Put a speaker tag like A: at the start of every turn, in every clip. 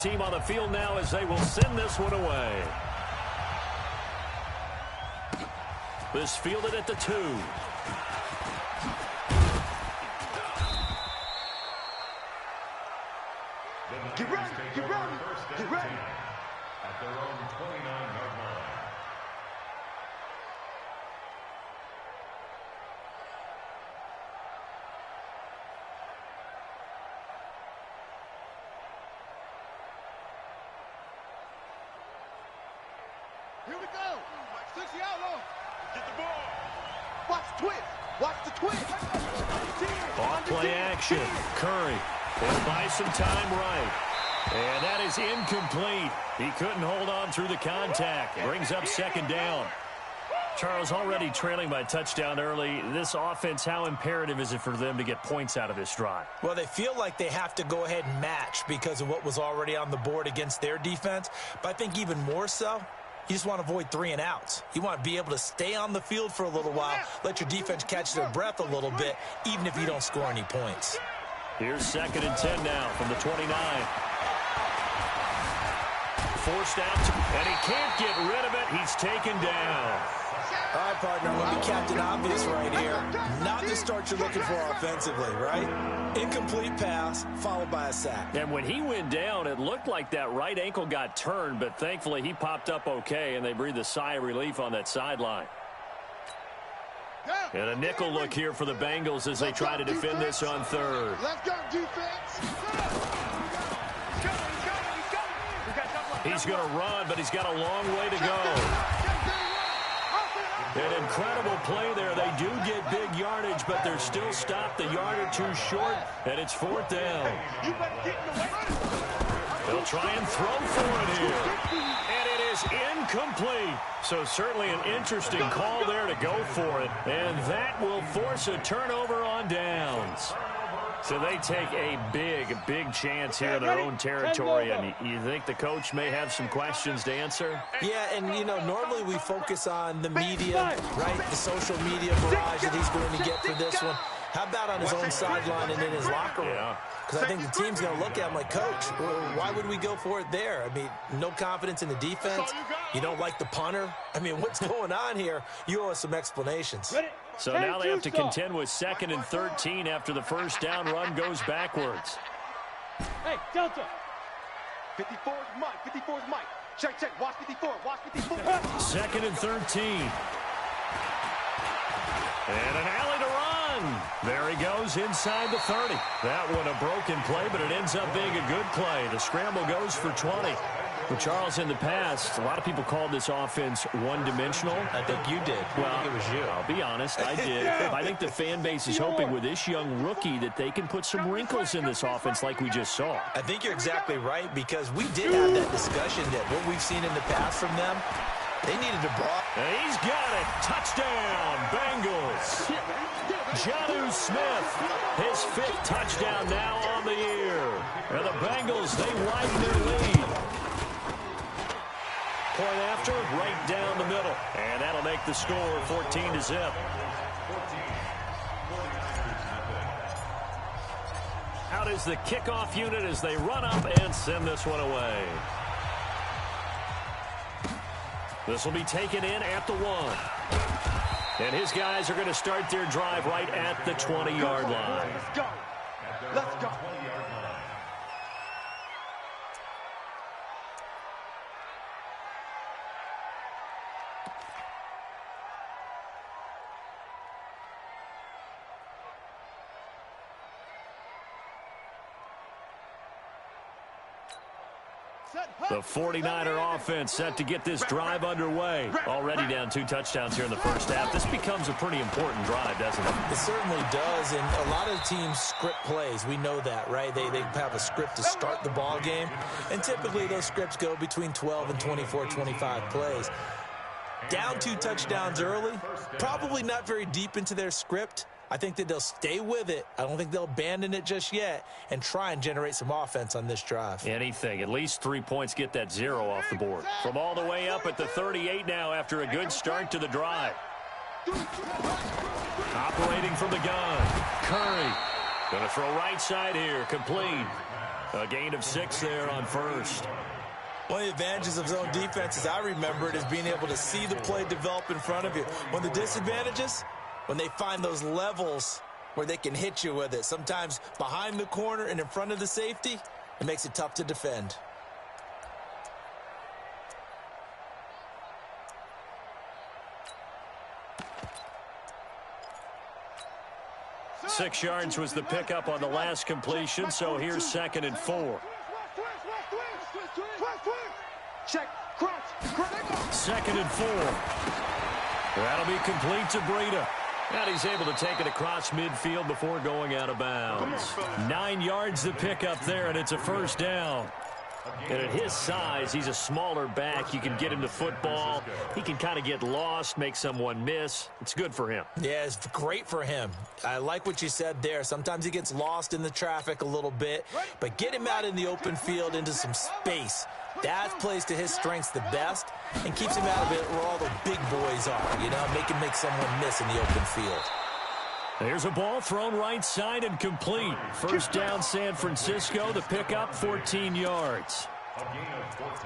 A: Team on the field now as they will send this one away. This fielded at the 2.
B: Get ready, get ready, get ready.
C: At their own 29-yard line.
B: Here we go. 60 outlaw. Get the ball. Watch the twist. Watch the twist.
A: Off play action. Curry. He'll buy some time right. And that is incomplete. He couldn't hold on through the contact. Brings up second down. Charles, already trailing by a touchdown early. This offense, how imperative is it for them to get points out of this drive?
D: Well, they feel like they have to go ahead and match because of what was already on the board against their defense. But I think even more so, you just want to avoid 3 and outs. You want to be able to stay on the field for a little while, let your defense catch their breath a little bit, even if you don't score any points.
A: Here's 2nd and 10 now from the 29. Forced out, and he can't get rid of it. He's taken down.
D: All right, partner, I'm going to be Captain Obvious right here. Not the start you're looking for offensively, right? Incomplete pass, followed by a sack.
A: And when he went down, it looked like that right ankle got turned, but thankfully he popped up okay, and they breathed a sigh of relief on that sideline. And a nickel look here for the Bengals as they try to defend this on 3rd.
B: Let's go, defense.
A: He's going to run, but he's got a long way to go. An incredible play there. They do get big yardage, but they're still stopped a yard or 2 short, and it's 4th down. They'll try and throw for it here. And it is incomplete. So certainly an interesting call there to go for it. And that will force a turnover on downs. So they take a big chance here in their own territory. And you think the coach may have some questions to answer?
D: Yeah, and, you know, normally we focus on the media, right? The social media barrage that he's going to get for this one. How about on his own sideline and in his locker room? Because I think the team's going to look at him like, Coach, why would we go for it there? I mean, no confidence in the defense. You don't like the punter. I mean, what's going on here? You owe us some explanations.
A: So now they have to contend with 2nd and 13 after the first down run goes backwards.
B: Hey, Delta. 54 is Mike. 54 is Mike. Check. Watch 54. Watch 54.
A: 2nd and 13. And an alley to run. There he goes inside the 30. That one a broken play, but it ends up being a good play. The scramble goes for 20. Well, Charles, in the past, a lot of people called this offense one-dimensional.
D: I think you did.
A: Well,
D: I think it was you.
A: I'll be honest, I did. I think the fan base is hoping with this young rookie that they can put some wrinkles in this offense like we just saw.
D: I think you're exactly right, because we did have that discussion that what we've seen in the past from them, they needed to block.
A: And he's got it. Touchdown, Bengals. Jonnu Smith, his 5th touchdown now on the year. And the Bengals, they widen their lead. Point after, right down the middle. And that'll make the score 14-0. Out is the kickoff unit as they run up and send this one away. This will be taken in at the 1. And his guys are going to start their drive right at the 20-yard line.
B: Let's go. Let's go.
A: The 49er offense set to get this drive underway. Already down 2 touchdowns here in the first half. This becomes a pretty important drive, doesn't it?
D: It certainly does, and a lot of teams script plays. We know that, right? They have a script to start the ball game, and typically those scripts go between 12 and 24, 25 plays. Down 2 touchdowns early, probably not very deep into their script. I think that they'll stay with it. I don't think they'll abandon it just yet and try and generate some offense on this drive.
A: Anything. At least 3 points, get that 0 off the board. From all the way up at the 38 now after a good start to the drive. Operating from the gun. Curry. Going to throw right side here. Complete. A gain of 6 there on first.
D: One of the advantages of zone defense, as I remember it, is being able to see the play develop in front of you. One of the disadvantages, when they find those levels where they can hit you with it, sometimes behind the corner and in front of the safety, it makes it tough to defend.
A: 6 yards was the pickup on the last completion, so here's 2nd and 4.
B: Check, cross,
A: 2nd and 4. That'll be complete to Breida. And he's able to take it across midfield before going out of bounds. 9 yards to pick up there, and it's a first down. And at his size, he's a smaller back. You can get him to football. He can kind of get lost, make someone miss. It's good for him.
D: Yeah, it's great for him. I like what you said there. Sometimes he gets lost in the traffic a little bit, but get him out in the open field into some space. That plays to his strengths the best and keeps him out of it where all the big boys are, you know, make someone miss in the open field.
A: There's a ball thrown right side and complete. First down, San Francisco. The pickup, 14 yards.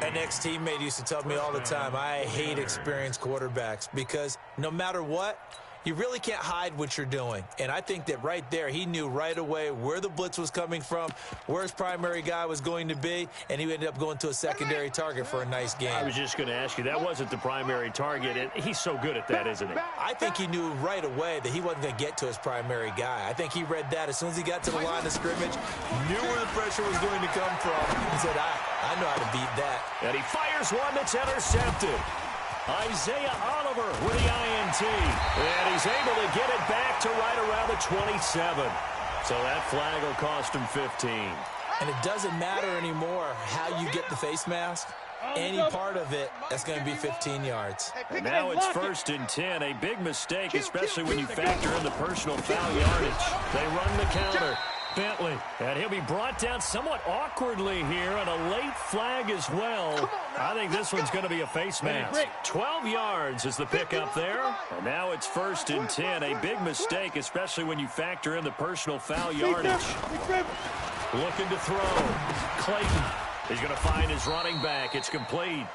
D: An ex-teammate used to tell me all the time, I hate experienced quarterbacks because no matter what, you really can't hide what you're doing. And I think that right there, he knew right away where the blitz was coming from, where his primary guy was going to be, and he ended up going to a secondary target for a nice game.
A: I was just going to ask you, that wasn't the primary target, and he's so good at that, isn't he?
D: I think he knew right away that he wasn't going to get to his primary guy. I think he read that as soon as he got to the line of scrimmage, knew where the pressure was going to come from. He said, I know how to beat that.
A: And he fires one that's intercepted. Isaiah Oliver with the INT. And he's able to get it back to right around the 27. So that flag will cost him 15.
D: And it doesn't matter anymore how you get the face mask. Any part of it, that's going to be 15 yards.
A: And now it's 1st and 10. A big mistake, especially when you factor in the personal foul yardage. They run the counter. Bentley, and he'll be brought down somewhat awkwardly here, and a late flag as well. I think this one's going to be a face mask. 12 yards is the pickup there, and now it's 1st and 10. A big mistake, especially when you factor in the personal foul yardage. Looking to throw. Clayton is going to find his running back. It's complete.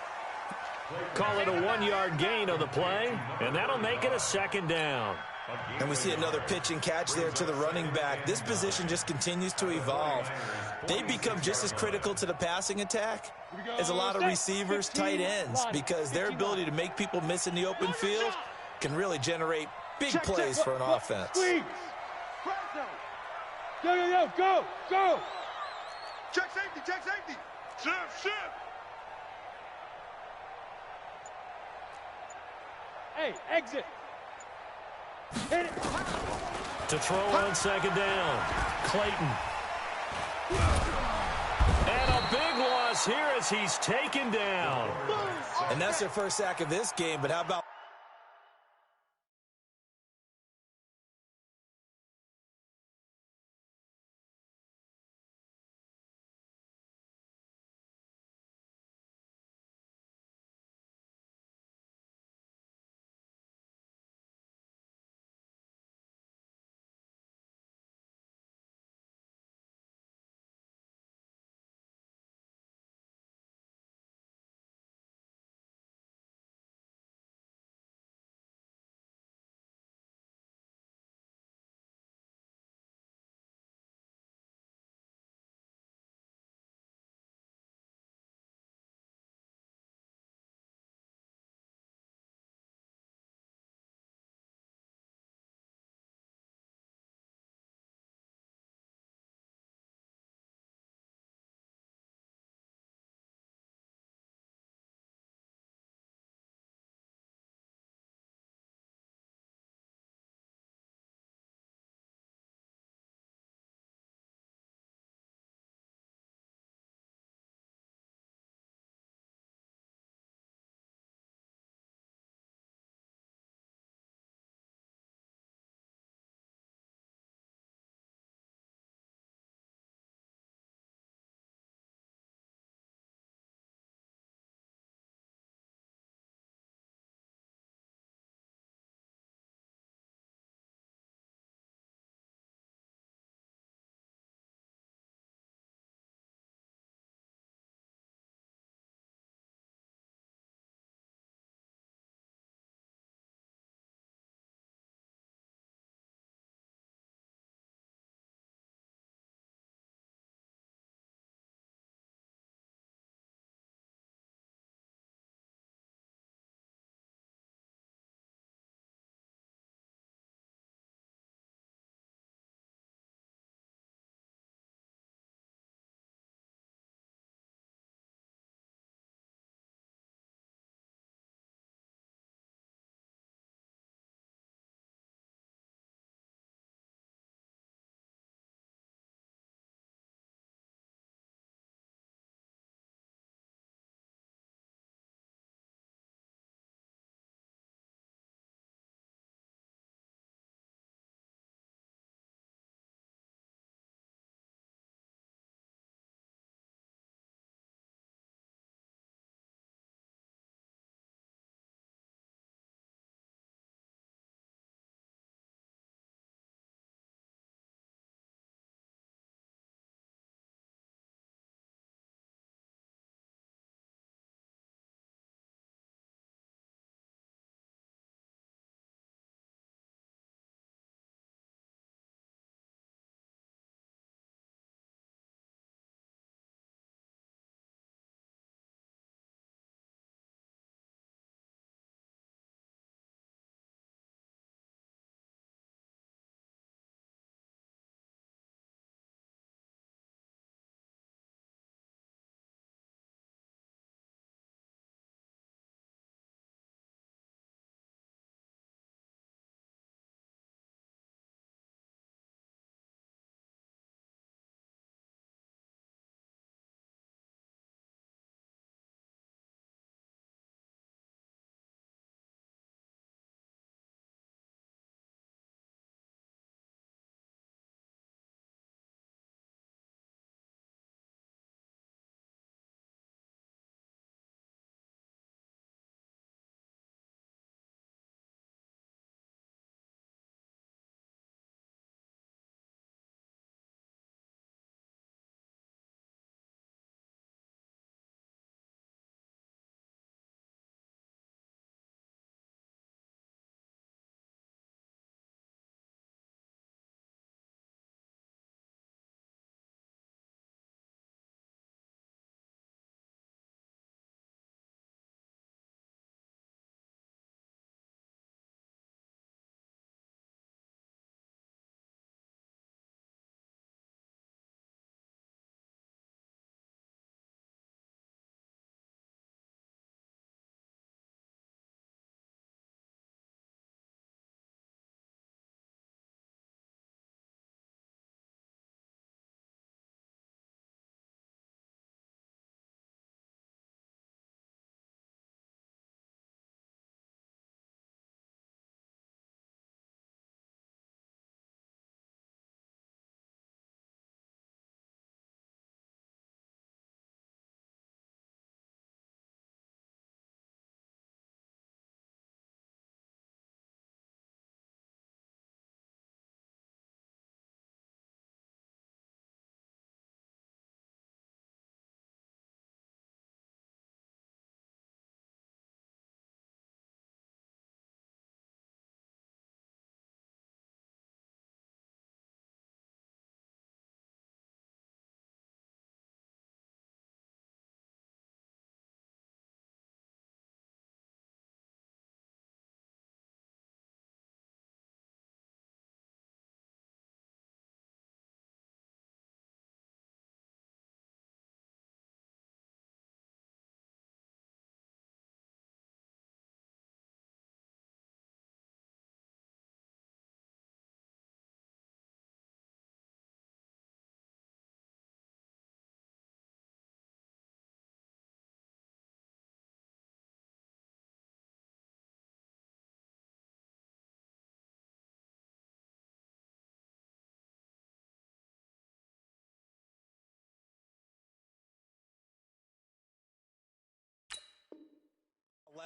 A: Call it a 1-yard gain on the play, and that'll make it a 2nd down.
D: And we see another pitch and catch there to the running back. This position just continues to evolve. They become just as critical to the passing attack as a lot of receivers, tight ends, because their ability to make people miss in the open field can really generate big plays for an offense.
B: Go! Check safety! Shift! Hey, exit! Hit it.
A: To throw on 2nd down. Clayton. And a big loss here as he's taken down.
D: And that's their first sack of this game, but how about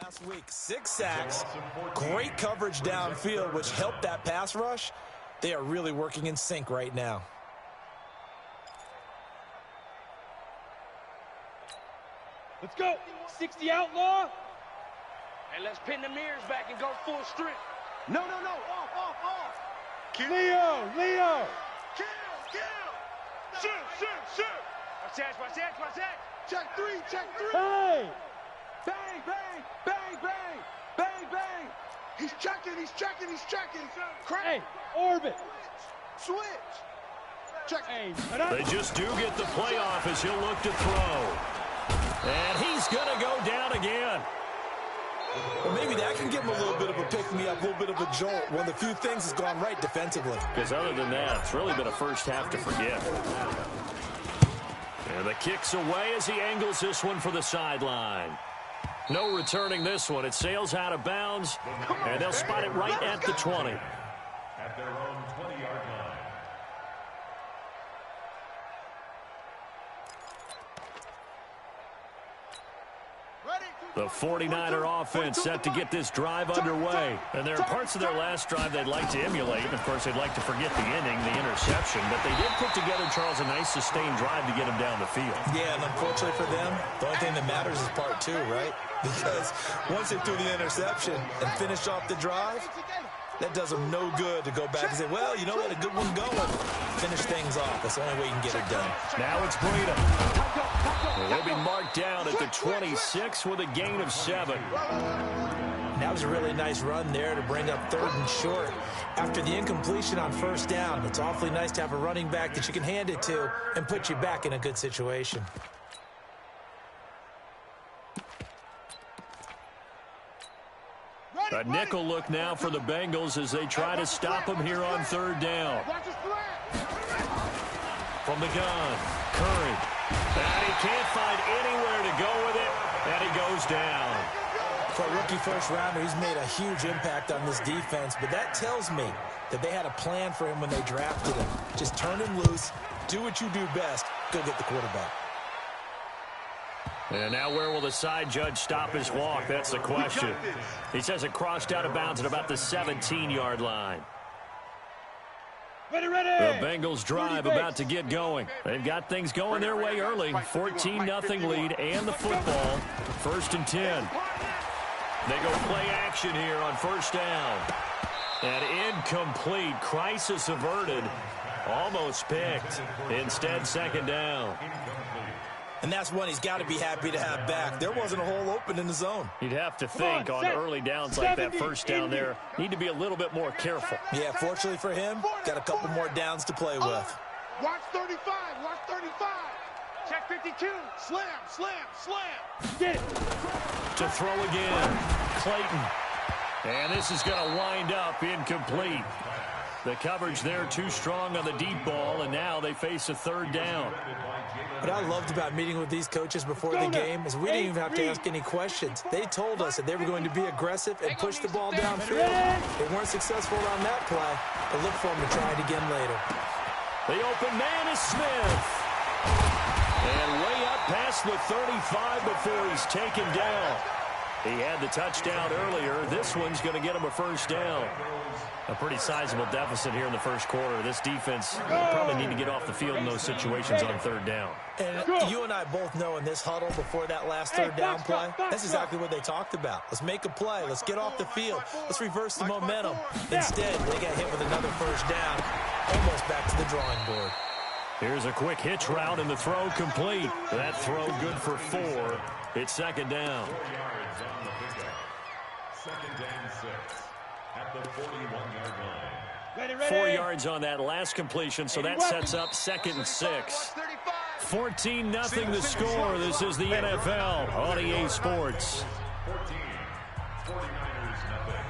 D: last week. 6 sacks, great coverage downfield, which helped that pass rush. They are really working in sync right now.
E: Let's go. 60 outlaw. And let's pin the mirrors back and go full strip.
B: No. Off.
E: Kill. Leo.
B: Kill. Shoot.
E: Watch that.
B: Check three.
E: Hey.
B: Bang. He's checking. Crack.
E: Hey, orbit.
B: Switch. Check.
E: Hey.
A: They just do get the playoff as he'll look to throw. And he's going to go down again.
D: Well, maybe that can give him a little bit of a pick-me-up, a little bit of a jolt. One of the few things has gone right defensively.
A: Because other than that, it's really been a first half to forget. And the kick's away as he angles this one for the sideline. No returning this one. It sails out of bounds, and they'll spot it right at the 20.
C: At their own 20-yard line.
A: The 49er offense set to get this drive underway. And there are parts of their last drive they'd like to emulate. Of course, they'd like to forget the inning, the interception. But they did put together, Charles, a nice sustained drive to get him down the field.
D: Yeah, and unfortunately for them, the only thing that matters is part 2, right? Because once they threw the interception and finished off the drive, that does them no good to go back and say, well, you know what, a good one going. Finish things off. That's the only way you can get it done.
A: Now it's Breida. They'll be marked down at the 26 with a gain of 7.
D: That was a really nice run there to bring up 3rd and short. After the incompletion on 1st down, it's awfully nice to have a running back that you can hand it to and put you back in a good situation.
A: A nickel look now for the Bengals as they try to stop him here on 3rd down. From the gun, Curry. And he can't find anywhere to go with it, and he goes down.
D: For a rookie first-rounder, he's made a huge impact on this defense, but that tells me that they had a plan for him when they drafted him. Just turn him loose, do what you do best, go get the quarterback.
A: And now where will the side judge stop his walk? That's the question. He says it crossed out of bounds at about the 17-yard line.
E: Ready.
A: The Bengals drive about to get going. They've got things going their way early. 14-0 lead and the football. 1st and 10. They go play action here on 1st down. And incomplete. Crisis averted. Almost picked. Instead, 2nd down.
D: And that's one he's got to be happy to have back. There wasn't a hole open in the zone.
A: You'd have to think on early downs like that 1st down there, need to be a little bit more careful.
D: Yeah, fortunately for him, got a couple more downs to play with.
B: Watch 35.
E: Check 52.
B: Slam.
E: Get it.
A: To throw again, Clayton. And this is going to wind up incomplete. The coverage there too strong on the deep ball, and now they face a 3rd down.
D: What I loved about meeting with these coaches before the game is we didn't even have to ask any questions. They told us that they were going to be aggressive and push the ball downfield. They weren't successful on that play, but look for them to try it again later.
A: The open man is Smith. And way up past the 35 before he's taken down. He had the touchdown earlier. This one's going to get him a 1st down. A pretty sizable deficit here in the 1st quarter. This defense will probably need to get off the field in those situations on 3rd down.
D: And you and I both know in this huddle before that last 3rd down play, that's exactly what they talked about. Let's make a play. Let's get off the field. Let's reverse the momentum. Instead, they got hit with another 1st down, almost back to the drawing board.
A: Here's a quick hitch route, and the throw complete. That throw good for 4. It's 2nd down.
C: 4 yards on the pickup. 2nd and 6 at the 41-yard line.
A: 4 yards on that last completion, so that sets up 2nd and 6. 14-0 the score. This is the NFL on EA Sports.
C: 14. 49ers nothing.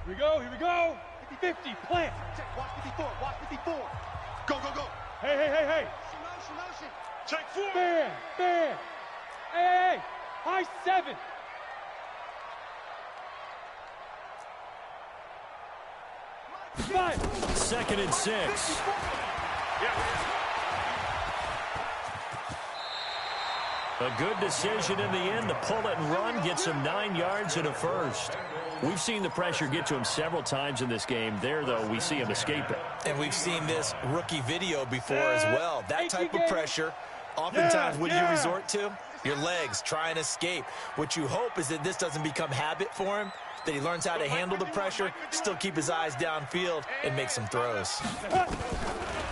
E: Here we go. 50, plant.
B: Watch 54. Go.
E: Hey.
B: Motion. Check 4.
E: Fair. Hey. High 7. Five.
A: 2nd and 6. A good decision in the end to pull it and run, get some 9 yards and a first. We've seen the pressure get to him several times in this game. There, though, we see him escape it.
D: And we've seen this rookie video before as well. That type of pressure, oftentimes, what do you resort to? Your legs, try and escape. What you hope is that this doesn't become habit for him, that he learns how to handle the pressure, still keep his eyes downfield, and make some throws.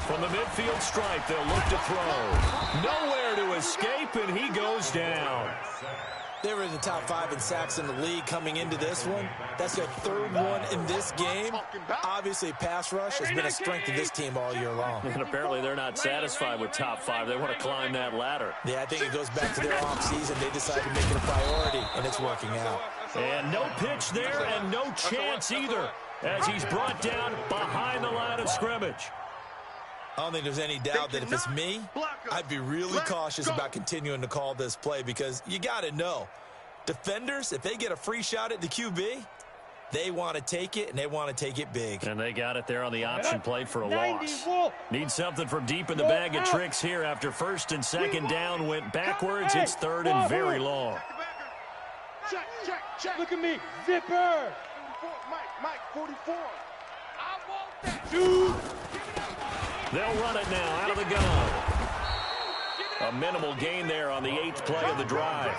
A: From the midfield stripe, they'll look to throw. Nowhere to escape, and he goes down.
D: They were in the top 5 in sacks in the league coming into this one. That's their 3rd one in this game. Obviously, pass rush has been a strength of this team all year long.
A: And apparently they're not satisfied with top 5. They want to climb that ladder.
D: Yeah, I think it goes back to their offseason. They decided to make it a priority, and it's working out.
A: And no pitch there and no chance either as he's brought down behind the line of scrimmage.
D: I don't think there's any doubt that if it's me, I'd be really cautious about continuing to call this play because you got to know, defenders, if they get a free shot at the QB, they want to take it, and they want to take it big.
A: And they got it there on the option play for a loss. Need something from deep in the bag of tricks here after 1st and 2nd down went backwards. It's 3rd and very long.
E: Check. Look at me. Zipper.
B: Mike, 44.
E: I want that. Dude.
A: They'll run it now out of the gun. A minimal gain there on the 8th play of the drive.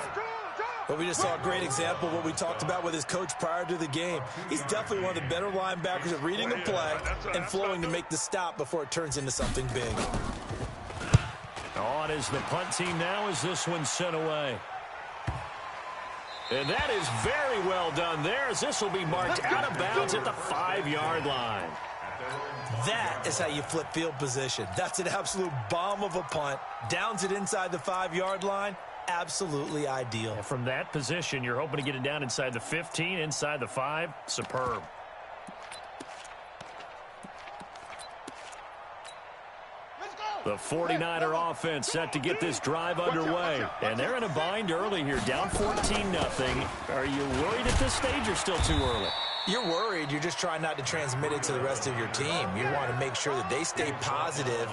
D: But we just saw a great example of what we talked about with his coach prior to the game. He's definitely one of the better linebackers at reading a play and flowing to make the stop before it turns into something big.
A: On is the punt team now as this one's sent away. And that is very well done there as this will be marked out of bounds at the 5-yard line.
D: That is how you flip field position. That's an absolute bomb of a punt. Downs it inside the 5-yard line. Absolutely ideal.
A: And from that position, you're hoping to get it down inside the 15, inside the 5. Superb. The 49er offense set to get this drive underway. And they're in a bind early here, down 14-0. Are you worried at this stage or still too early?
D: You're worried. You're just trying not to transmit it to the rest of your team. You want to make sure that they stay positive.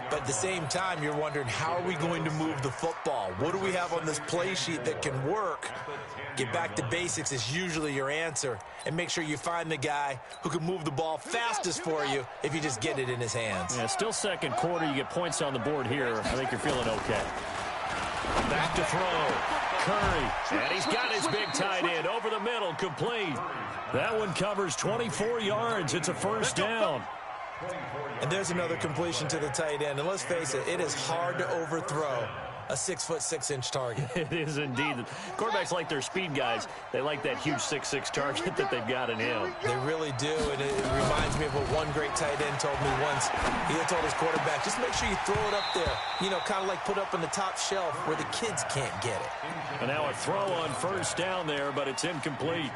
D: But at the same time, you're wondering, how are we going to move the football? What do we have on this play sheet that can work? Get back to basics is usually your answer. And make sure you find the guy who can move the ball fastest for you if you just get it in his hands.
A: Yeah, still 2nd quarter. You get points on the board here. I think you're feeling okay. Back to throw. Curry. And he's got his big tight end over the middle, complete. That one covers 24 yards. It's a 1st down.
D: And there's another completion to the tight end. And let's face it, it is hard to overthrow a 6'6" target.
A: It is indeed. Quarterbacks like their speed guys. They like that huge 6'6" target that they've got in him.
D: They really do, and it reminds me of what one great tight end told me once. He had told his quarterback, just make sure you throw it up there. You know, kind of like put up on the top shelf where the kids can't get it.
A: And now a throw on 1st down there, but it's incomplete.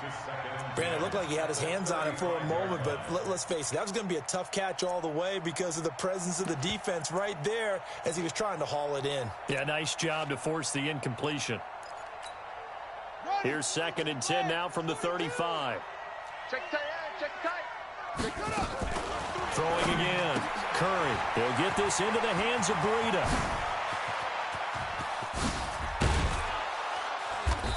D: Brandon, it looked like he had his hands on it for a moment, but let's face it, that was going to be a tough catch all the way because of the presence of the defense right there as he was trying to haul it in.
A: Yeah, nice job to force the incompletion. Here's 2nd and 10 now from the 35.
B: Check tight.
A: Throwing again. Curry. He'll get this into the hands of Breida.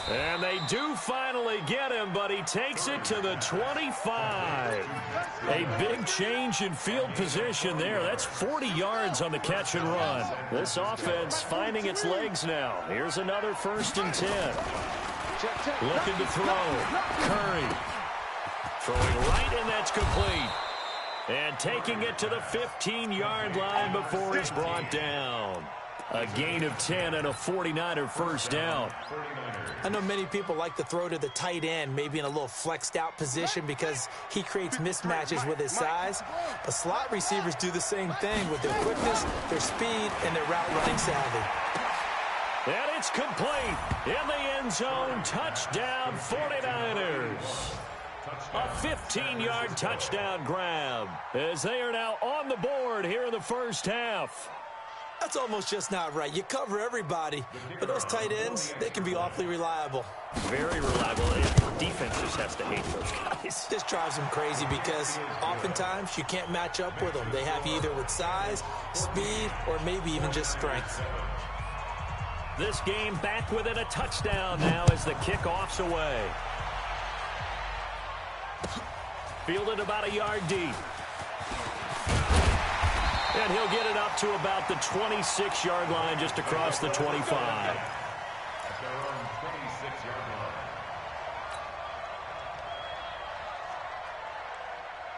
A: And they do finally get him, but he takes it to the 25. A big change in field position there. That's 40 yards on the catch and run. This offense finding its legs now. Here's another 1st and 10. Looking to throw. Curry. Throwing right, and that's complete. And taking it to the 15-yard line before he's brought down. A gain of 10 and a 49er 1st down.
D: I know many people like to throw to the tight end, maybe in a little flexed out position because he creates mismatches with his size. But slot receivers do the same thing with their quickness, their speed, and their route running savvy.
A: And it's complete in the end zone. Touchdown 49ers. A 15-yard touchdown grab as they are now on the board here in the 1st half.
D: That's almost just not right. You cover everybody, but those tight ends, they can be awfully reliable.
A: Very reliable. Defense just has to hate those guys.
D: This drives them crazy because oftentimes you can't match up with them. They have you either with size, speed, or maybe even just strength.
A: This game back within a touchdown now as the kickoff's away. Fielded about a yard deep. And he'll get it up to about the 26-yard line, just across the 25.
C: At their own 26-yard line.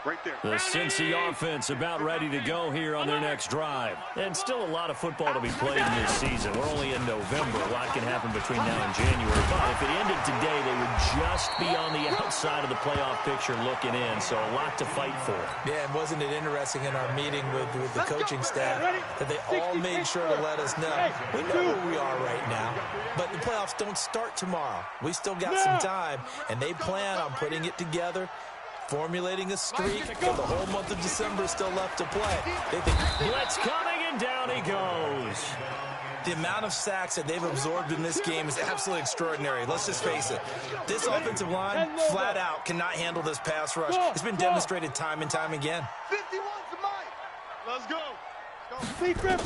B: Right there.
A: The Cincy offense about ready to go here on their next drive. And still a lot of football to be played in this season. We're only in November. A lot can happen between now and January. But if it ended today, they would just be on the outside of the playoff picture looking in. So a lot to fight for.
D: Yeah, and wasn't it interesting in our meeting with the coaching staff that they all made sure to let us know. We know where we are right now, but the playoffs don't start tomorrow. We still got some time, and they plan on putting it together, formulating a streak for the whole month of December still left to play. They think
A: Blitz coming, and down he goes.
D: the amount of sacks that they've absorbed in this game is absolutely extraordinary. Let's just face it. This offensive line, flat out, cannot handle this pass rush. It's been demonstrated time and time again.
B: 51 to Mike. Let's go.
E: Big grip.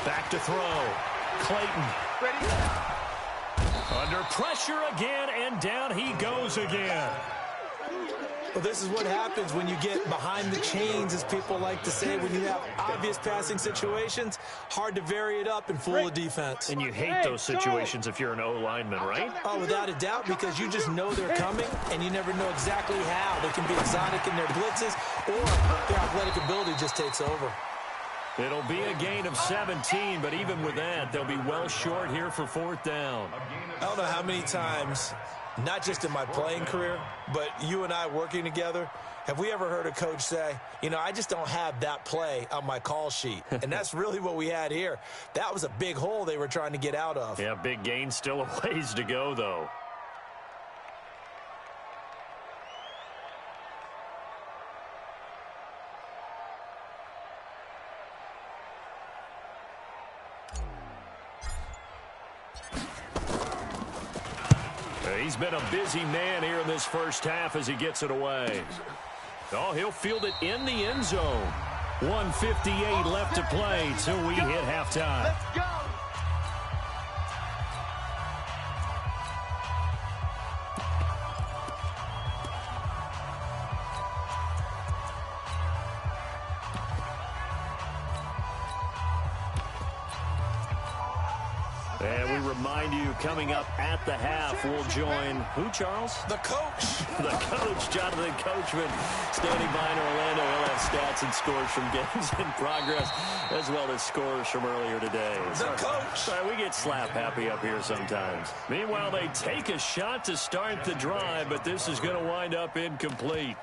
A: Back to throw. Clayton.
B: Ready?
A: Under pressure again, and down he goes again.
D: Well, this is what happens when you get behind the chains, as people like to say. When you have obvious passing situations, hard to vary it up and fool a defense.
A: And you hate those situations if you're an O-lineman, right?
D: Oh, without a doubt, because you just know they're coming, and you never know exactly how. They can be exotic in their blitzes, or their athletic ability just takes over.
A: It'll be a gain of 17, but even with that, they'll be well short here for fourth down.
D: I don't know how many times, not just in my playing career, but you and I working together, have we ever heard a coach say, you know, I just don't have that play on my call sheet. And that's really what we had here. That was a big hole they were trying to get out of.
A: Yeah, big gain, still a ways to go, though. He's been a busy man here in this first half as he gets it away. Oh, he'll field it in the end zone. 1:58 left to play till we hit halftime.
B: Let's go.
A: And we remind you, coming up at the half, we'll join who, Charles?
D: The coach.
A: The coach, Jonathan Coachman, standing by in Orlando. He'll have stats and scores from games in progress, as well as scores from earlier today.
D: The coach.
A: Sorry, we get slap happy up here sometimes. Meanwhile, they take a shot to start the drive, but this is going to wind up incomplete.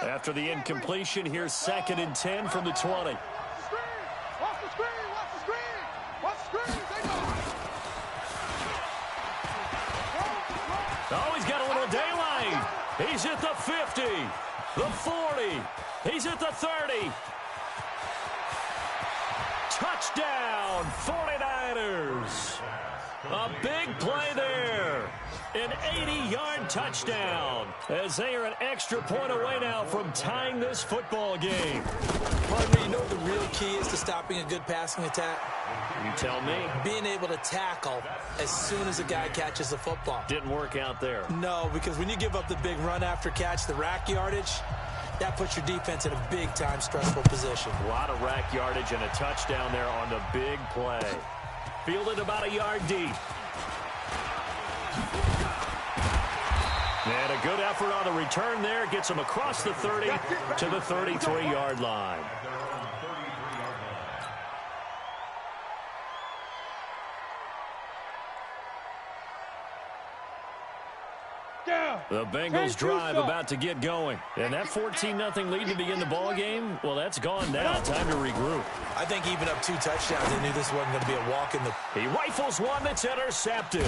A: After the incompletion, here's 2nd and 10 from the 20.
B: Watch the screen. Watch the screen. Watch the screen. They go.
A: Oh, he's got a little daylight. He's at the 50, the 40. He's at the 30. Touchdown, 49ers. A big play there. An 80-yard touchdown as they are an extra point away now from tying this football game.
D: Partner, you know what the real key is to stopping a good passing attack?
A: You tell me.
D: Being able to tackle as soon as a guy catches the football.
A: Didn't work out there.
D: No, because when you give up the big run after catch, the rack yardage, that puts your defense in a big-time stressful position.
A: A lot of rack yardage and a touchdown there on the big play. Fielded about a yard deep. And a good effort on the return there. Gets him across the 30 to the 33-yard line. The Bengals drive about to get going. And that 14-0 lead to begin the ball game, well, that's gone now. Time to regroup.
D: I think even up 2 touchdowns, they knew this wasn't going to be a walk in the...
A: He rifles one that's intercepted.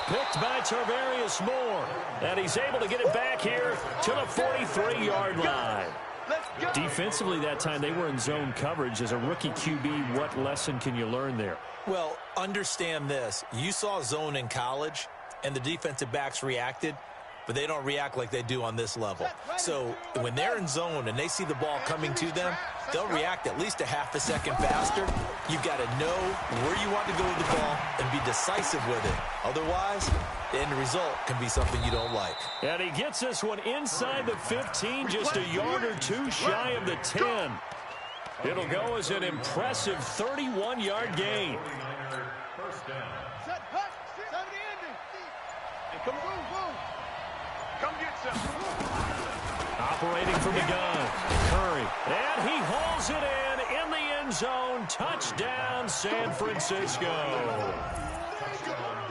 A: Picked by Tarvarius Moore. And he's able to get it back here to the 43-yard line. Defensively that time, they were in zone coverage. As a rookie QB, what lesson can you learn there?
D: Well, understand this. You saw zone in college, and the defensive backs reacted. but they don't react like they do on this level. So when they're in zone and they see the ball coming to them, they'll react at least a half a second faster. You've got to know where you want to go with the ball and be decisive with it. Otherwise, the end result can be something you don't like.
A: And he gets this one inside the 15, just a yard or two shy of the 10. It'll go as an impressive 31-yard gain.
C: First down.
B: Set, hut, 70 ending. Hey, come on. Come get some.
A: Operating from the gun, Curry. And he hauls it in the end zone. Touchdown, San Francisco.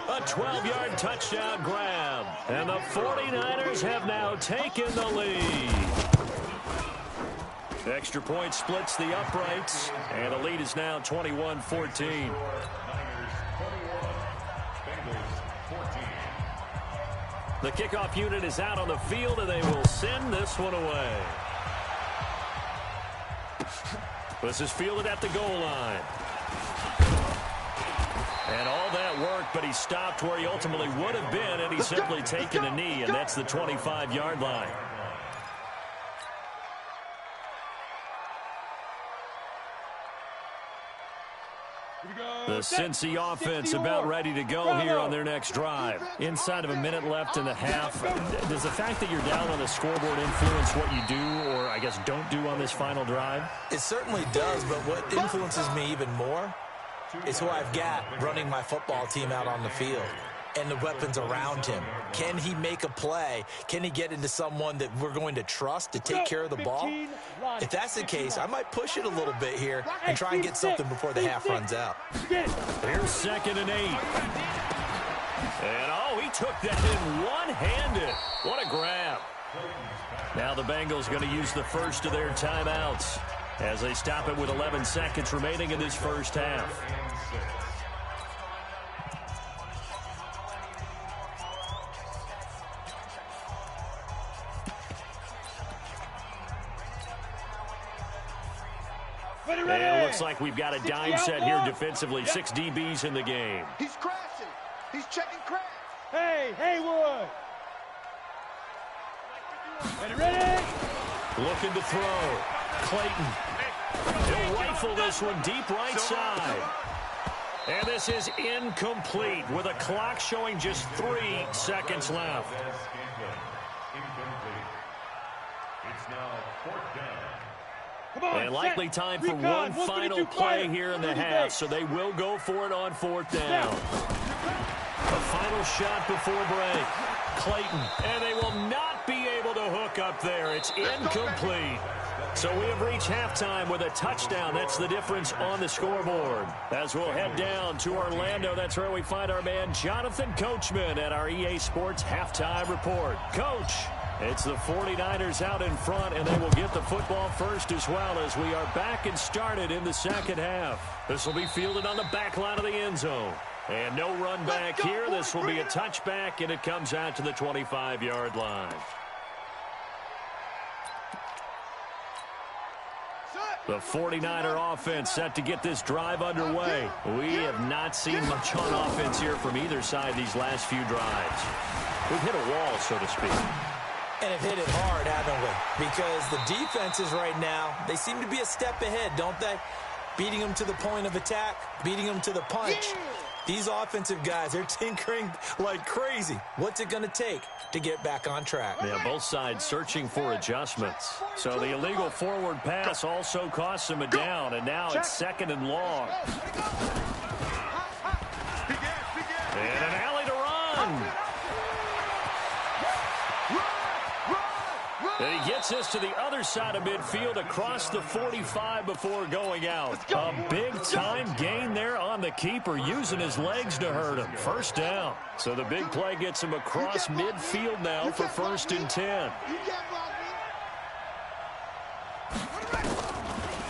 A: A 12-yard touchdown grab. And the 49ers have now taken the lead. Extra point splits the uprights, and the lead is now 21-14. The kickoff unit is out on the field, and they will send this one away. This is fielded at the goal line. And all that work, but he stopped where he ultimately would have been, and he's simply taken a knee, and that's the 25-yard line. The Cincy offense about ready to go here on their next drive. Inside of a minute left in the half. Does the fact that you're down on the scoreboard influence what you do or, I guess, don't do on this final drive?
D: It certainly does, but what influences me even more is who I've got running my football team out on the field and the weapons around him. Can he make a play? Can he get into someone that we're going to trust to take care of the ball? If that's the case, I might push it a little bit here and try and get something before the half runs out.
A: Here's 2nd and 8. And, oh, he took that in one-handed. What a grab. Now the Bengals going to use the first of their timeouts as they stop it with 11 seconds remaining in this first half. And it looks like we've got a dime set here defensively. 6 DBs in the game.
B: He's crashing. He's checking cracks.
E: Hey, Haywood. Ready?
A: Looking to throw. Clayton. He'll rifle this one deep right side. And this is incomplete with a clock showing just 3 seconds left.
C: It's now 4th down.
A: And likely time for one final play here in the half, so they will go for it on 4th down. A final shot before break. Clayton, and they will not be able to hook up there. It's incomplete. So we have reached halftime with a touchdown. That's the difference on the scoreboard. As we'll head down to Orlando, that's where we find our man Jonathan Coachman at our EA Sports Halftime Report. Coach, it's the 49ers out in front, and they will get the football first as well as we are back and started in the second half. This will be fielded on the back line of the end zone. And no run back here. This will be a touchback, and it comes out to the 25-yard line. The 49er offense set to get this drive underway. We have not seen much on offense here from either side these last few drives. We've hit a wall, so to speak.
D: And have hit it hard, haven't we? Because the defenses right now, they seem to be a step ahead, don't they? Beating them to the point of attack, beating them to the punch. These offensive guys, they're tinkering like crazy. What's it going to take to get back on track?
A: Yeah, both sides searching for adjustments. So the illegal forward pass also costs them a down, and now it's 2nd and long. And an alley to run. And he gets this to the other side of midfield across the 45 before going out. A big-time gain there on the keeper, using his legs to hurt him. First down. So the big play gets him across midfield now for 1st and 10.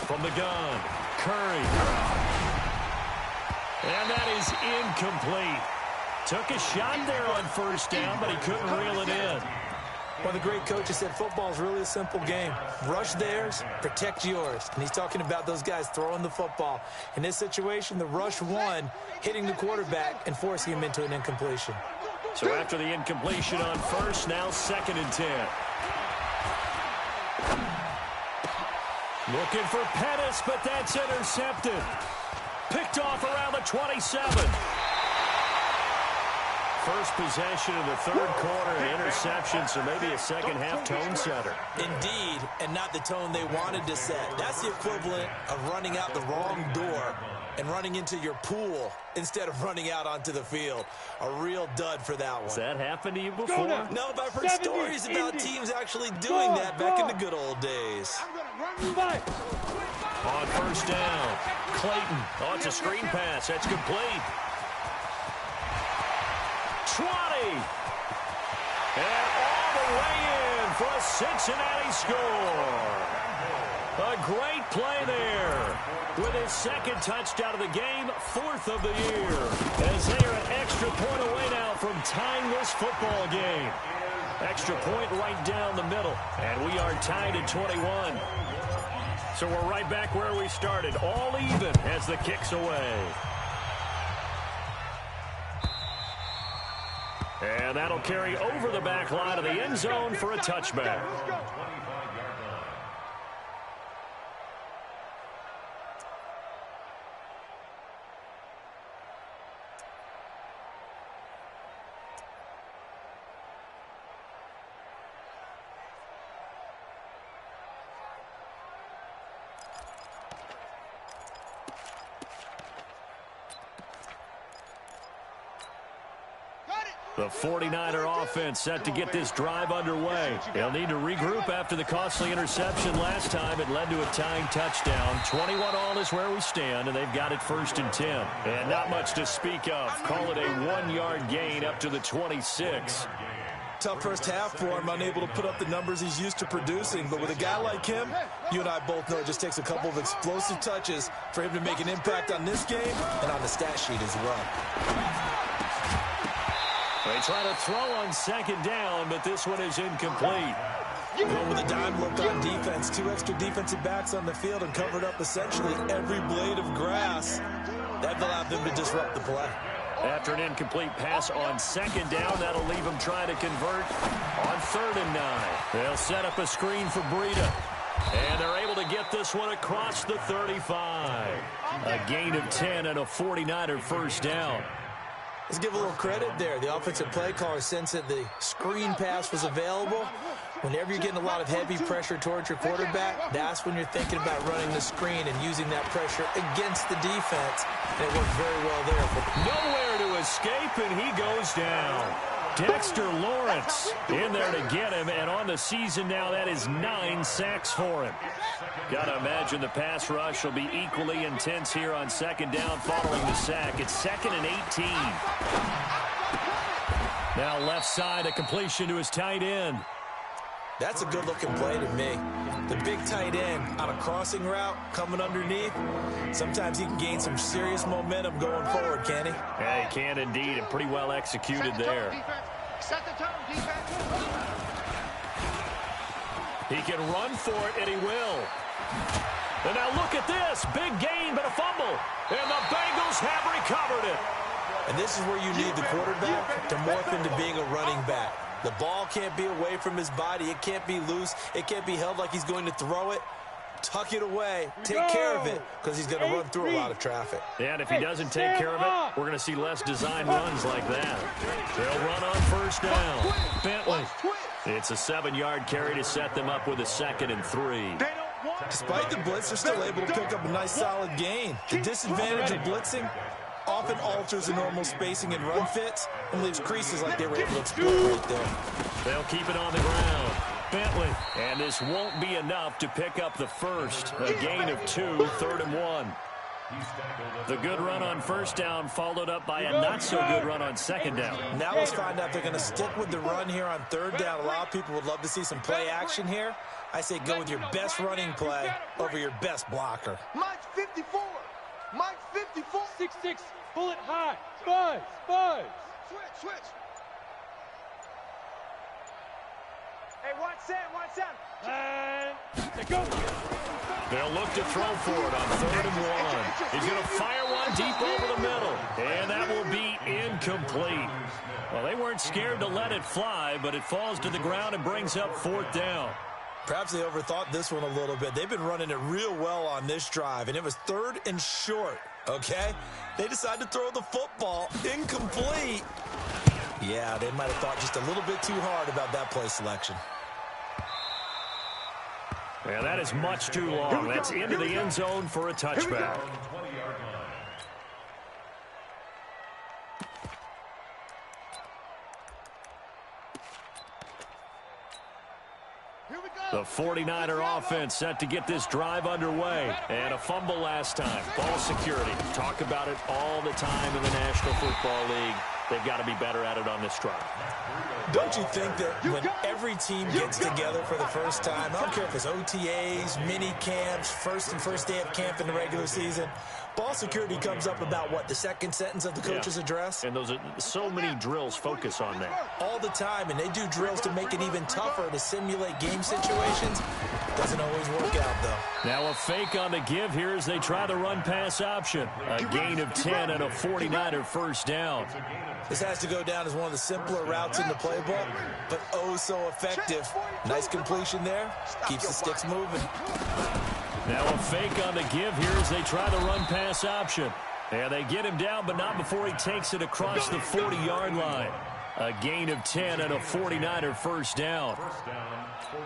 A: From the gun, Curry. And that is incomplete. Took a shot there on 1st down, but he couldn't reel it in.
D: One of the great coaches said football is really a simple game. Rush theirs, protect yours. And he's talking about those guys throwing the football. In this situation, the rush won, hitting the quarterback and forcing him into an incompletion.
A: So after the incompletion on first, now 2nd and 10. Looking for Pettis, but that's intercepted. Picked off around the 27. First possession of the 3rd quarter, an interception, so maybe a second-half tone setter.
D: Indeed, and not the tone they wanted to set. That's the equivalent of running out the wrong door and running into your pool instead of running out onto the field. A real dud for that one.
A: Has that happened to you before?
D: No, but I've heard stories about teams actually doing that back in the good old days.
A: On first down, Clayton. Oh, it's a screen pass. That's complete. 20. And all the way in for a Cincinnati score. A great play there. With his 2nd touchdown of the game, 4th of the year. As they are an extra point away now from tying this football game. Extra point right down the middle. And we are tied at 21. So we're right back where we started. All even as the kick's away. And that'll carry over the back line of the end zone for a touchback. The 49er offense set to get this drive underway. They'll need to regroup after the costly interception last time. It led to a tying touchdown. 21 all is where we stand, and they've got it 1st and 10. And not much to speak of. Call it a 1-yard gain up to the 26.
D: Tough first half for him, unable to put up the numbers he's used to producing. But with a guy like him, you and I both know it just takes a couple of explosive touches for him to make an impact on this game and on the stat sheet as well.
A: They try to throw on 2nd down, but this one is incomplete.
D: Going with a dime look on defense. 2 extra defensive backs on the field and covered up essentially every blade of grass. That allowed them to disrupt the play.
A: After an incomplete pass on 2nd down, that'll leave them trying to convert on 3rd and 9. They'll set up a screen for Breida. And they're able to get this one across the 35. A gain of 10 and a 49er first down.
D: Let's give a little credit there. The offensive play caller sensed that the screen pass was available. Whenever you're getting a lot of heavy pressure towards your quarterback, that's when you're thinking about running the screen and using that pressure against the defense. And it worked very well there.
A: Nowhere to escape, and he goes down. Dexter Lawrence in there to get him, and on the season now, that is 9 sacks for him. Got to imagine the pass rush will be equally intense here on 2nd down following the sack. It's 2nd and 18. Now left side, a completion to his tight end.
D: That's a good-looking play to me. The big tight end on a crossing route coming underneath. Sometimes he can gain some serious momentum going forward, can he?
A: Yeah, he can indeed, and pretty well executed there.
B: Set the tone, defense.
A: He can run for it, and he will. And now look at this. Big gain, but a fumble. And the Bengals have recovered it.
D: And this is where you need the quarterback to morph into being a running back. The ball can't be away from his body. It can't be loose. It can't be held like he's going to throw it. Tuck it away. Take care of it because he's going to run through a lot of traffic.
A: And if he doesn't take care of it, we're going to see less design runs like that. They'll run on first down. Bentley. It's a 7-yard carry to set them up with a 2nd and 3.
D: Despite the blitz, they're still able to pick up a nice solid gain. The disadvantage of blitzing often alters the normal spacing and run fits and leaves creases like they were able to exploit right there.
A: They'll keep it on the ground. Bentley. And this won't be enough to pick up the first. A gain of 2, 3rd and 1. The good run on first down followed up by a not-so-good run on 2nd down.
D: Now let's find out if they're going to stick with the run here on 3rd down. A lot of people would love to see some play action here. I say go with your best running play over your best blocker.
B: Mike's 54. Mike's 54.
E: 6-6, bullet high. Spies.
B: Switch.
E: Hey, watch that. And go.
A: They'll look to throw for it on 3rd and 1. He's going to fire one deep over the middle, and that will be incomplete. Well, they weren't scared to let it fly, but it falls to the ground and brings up 4th down.
D: Perhaps they overthought this one a little bit. They've been running it real well on this drive, and it was 3rd and short, okay? They decided to throw the football incomplete. Yeah, they might have thought just a little bit too hard about that play selection.
A: Yeah, that is much too long. That's into the end zone for a touchback. The 49er offense set to get this drive underway. And a fumble last time. Ball security. Talk about it all the time in the National Football League. They've got to be better at it on this drive.
D: Don't you think that when every team gets together for the first time, I don't care if it's OTAs, mini camps, first day of camp in the regular season, ball security comes up about what, the second sentence of the coach's address?
A: And those are so many drills focus on that.
D: All the time, and they do drills to make it even tougher to simulate game situations. Doesn't always work out, though.
A: Now a fake on the give here as they try the run-pass option. A gain of 10 and a 49er first down.
D: This has to go down as one of the simpler routes in the playbook, but oh so effective. Nice completion there. Keeps the sticks moving.
A: Now a fake on the give here as they try the run-pass option. And they get him down, but not before he takes it across the 40-yard line. A gain of 10 and a 49er first down.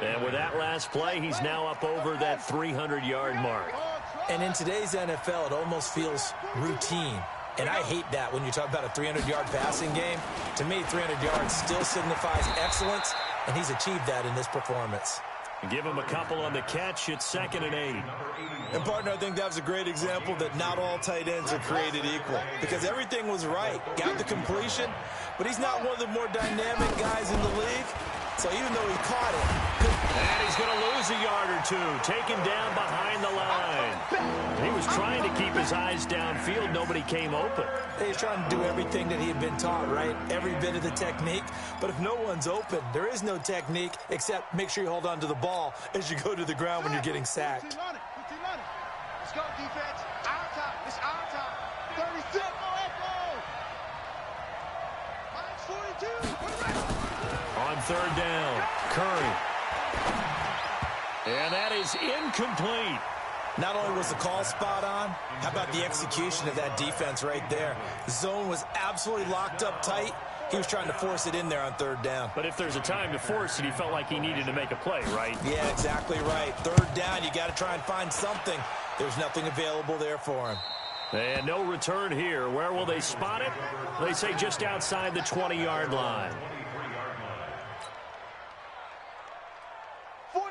A: And with that last play, he's now up over that 300-yard mark.
D: And in today's NFL, it almost feels routine. And I hate that when you talk about a 300-yard passing game. To me, 300 yards still signifies excellence, and he's achieved that in this performance.
A: Give him a couple on the catch. It's 2nd and 8.
D: And, partner, I think that was a great example that not all tight ends are created equal. Because everything was right. Got the completion, but he's not one of the more dynamic guys in the league. So even though he caught it.
A: And he's going to lose a yard or two. Taken down behind the line. He was trying to keep his eyes downfield. Nobody came open.
D: He's trying to do everything that he had been taught, right? Every bit of the technique. But if no one's open, there is no technique except make sure you hold on to the ball as you go to the ground when you're getting sacked.
B: Let's go, defense. Our time. It's our time. 36. Mine's 42.
A: On 3rd down, Curry. And that is incomplete.
D: Not only was the call spot on, how about the execution of that defense right there? The zone was absolutely locked up tight. He was trying to force it in there on 3rd down.
A: But if there's a time to force it, he felt like he needed to make a play, right?
D: Yeah, exactly right. 3rd down, you got to try and find something. There's nothing available there for him.
A: And no return here. Where will they spot it? They say just outside the 20-yard line.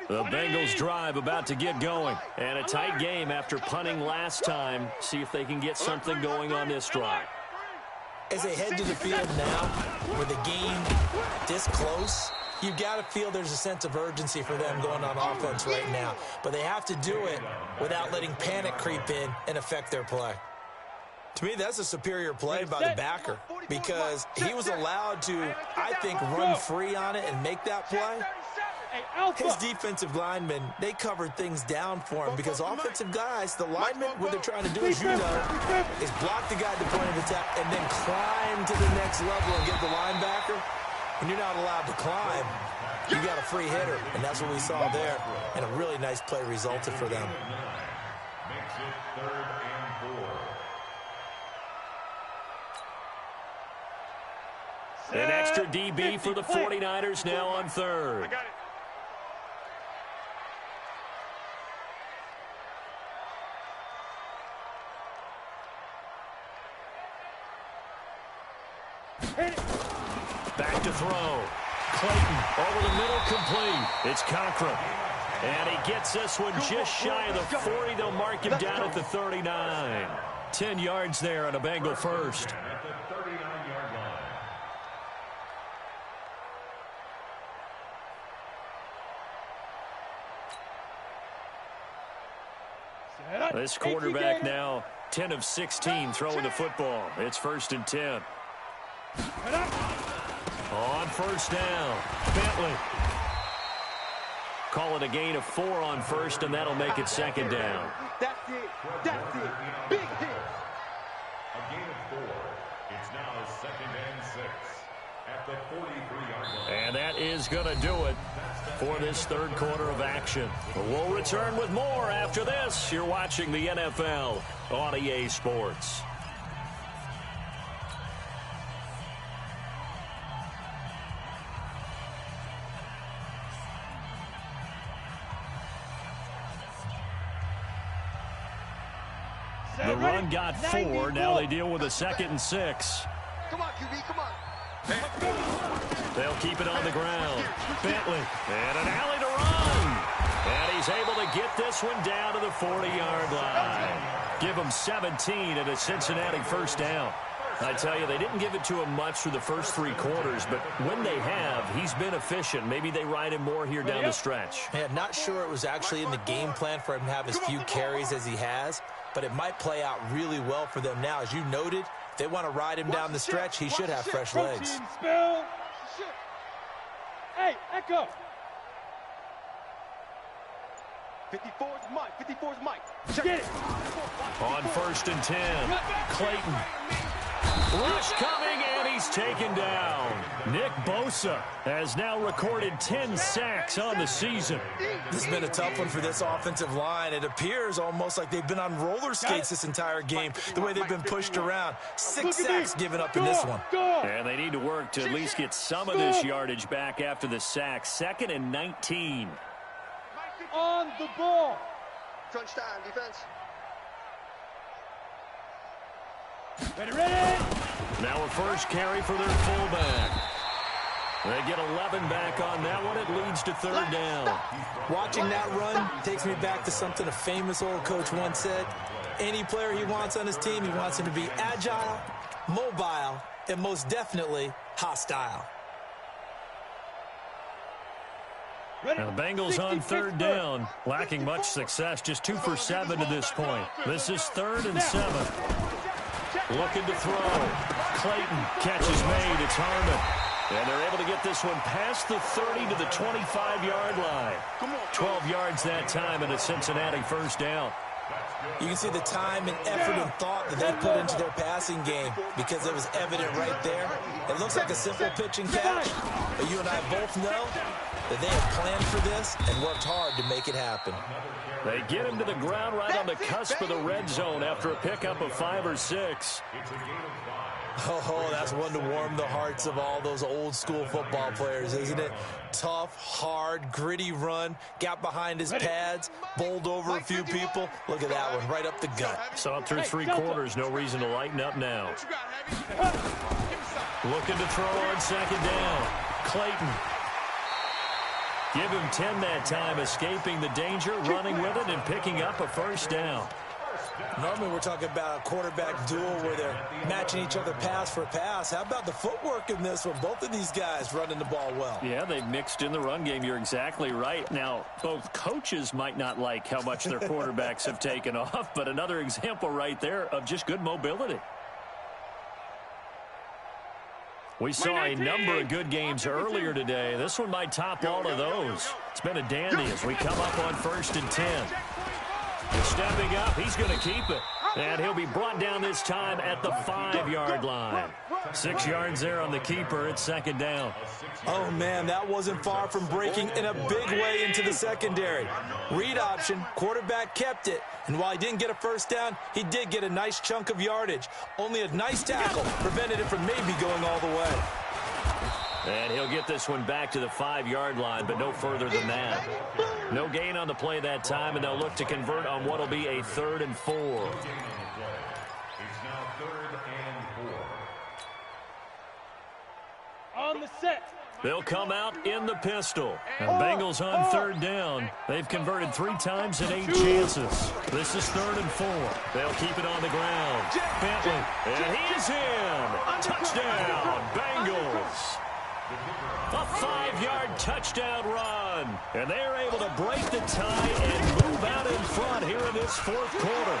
A: The Bengals drive about to get going. And a tight game after punting last time. See if they can get something going on this drive.
D: As they head to the field now, with the game this close, you've got to feel there's a sense of urgency for them going on offense right now. But they have to do it without letting panic creep in and affect their play. To me, that's a superior play by the backer because he was allowed to, I think, run free on it and make that play. His defensive linemen, they covered things down for him because offensive guys, the linemen, what they're trying to do, as you know, is block the guy at the point of attack and then climb to the next level and get the linebacker. When you're not allowed to climb, you got a free hitter, and that's what we saw there. And a really nice play resulted for them.
C: Makes it 3rd and 4.
A: An extra DB for the 49ers now on 3rd.
E: I got it.
A: Back to throw. Clayton over the middle, complete. It's Cochran. And he gets this one just shy of the 40. They'll mark him down at the 39. 10 yards there on a Bengal first.
C: At the 39-yard line.
A: This quarterback now 10 of 16 throwing the football. It's 1st and 10. On 1st down, Bentley. Call it a gain of 4 on first, and that'll make it second down.
B: That's it. That's it. Big hit.
C: A gain of 4. It's now 2nd and 6 at the 43-yard line.
A: And that is going to do it for this third quarter of action. We'll return with more after this. You're watching the NFL on EA Sports. The run got 4. Now they deal with a 2nd and 6.
B: Come on, QB, come on.
A: They'll keep it on the ground. Bentley, and an alley to run. And he's able to get this one down to the 40-yard line. Give him 17 and a Cincinnati first down. I tell you, they didn't give it to him much through the first 3 quarters, but when they have, he's been efficient. Maybe they ride him more here down the stretch.
D: Yeah, not sure it was actually in the game plan for him to have as few carries as he has, but it might play out really well for them now. As you noted, if they want to ride him down the stretch, he should have fresh legs.
E: Hey, Echo.
B: 54's Mike. 54's Mike.
E: Get it.
A: On 1st and 10, Clayton. Rush coming, and he's taken down. Nick Bosa has now recorded 10 sacks on the season.
D: This has been a tough one for this offensive line. It appears almost like they've been on roller skates this entire game, the way they've been pushed around. 6 sacks given up in this one.
A: And they need to work to at least get some of this yardage back after the sack. 2nd and 19.
E: On the ball.
B: Crunch time, defense.
E: Ready.
A: Now a first carry for their fullback. They get 11 back on that one. It leads to 3rd down.
D: Watching that run takes me back to something a famous old coach once said. Any player he wants on his team, he wants him to be agile, mobile, and most definitely hostile.
A: Now the Bengals on 3rd down, lacking much success, just 2 for 7 to this point. This is 3rd and 7. Looking to throw. Clayton, catch is made. It's Harmon. And they're able to get this one past the 30 to the 25-yard line. 12 yards that time and a Cincinnati first down.
D: You can see the time and effort and thought that they put into their passing game because it was evident right there. It looks like a simple pitch and catch, but you and I both know that they have planned for this and worked hard to make it happen.
A: They get him to the ground right on the cusp of the red zone after a pickup of 5 or 6.
D: Oh, that's one to warm the hearts of all those old school football players, isn't it? Tough, hard, gritty run, got behind his pads, bowled over a few people. Look at that one, right up the gut.
A: Saw through 3 quarters, no reason to lighten up now. Looking to throw on 2nd down. Clayton. Give him 10 that time, escaping the danger, running with it, and picking up a first down.
D: Normally we're talking about a quarterback duel where they're matching each other pass for pass. How about the footwork in this one? Both of these guys running the ball well.
A: Yeah, they've mixed in the run game. You're exactly right. Now, both coaches might not like how much their quarterbacks have taken off, but another example right there of just good mobility. We saw a number of good games earlier today. This one might top all of those. It's been a dandy as we come up on 1st and 10. Stepping up, he's going to keep it. And he'll be brought down this time at the 5-yard line. 6 yards there on the keeper. It's 2nd down.
D: Oh, man, that wasn't far from breaking in a big way into the secondary. Read option, quarterback kept it. And while he didn't get a first down, he did get a nice chunk of yardage. Only a nice tackle prevented it from maybe going all the way.
A: And he'll get this one back to the 5-yard line, but no further than that. No gain on the play that time, and they'll look to convert on what will be a 3rd and 4.
C: It's now 3rd and 4.
E: On the set.
A: They'll come out in the pistol. And Bengals on 3rd down. They've converted 3 times in 8 chances. This is 3rd and 4. They'll keep it on the ground. Bentley, and he's in. Touchdown, Bengals. A 5-yard touchdown run. And they're able to break the tie and move out in front here in this 4th quarter.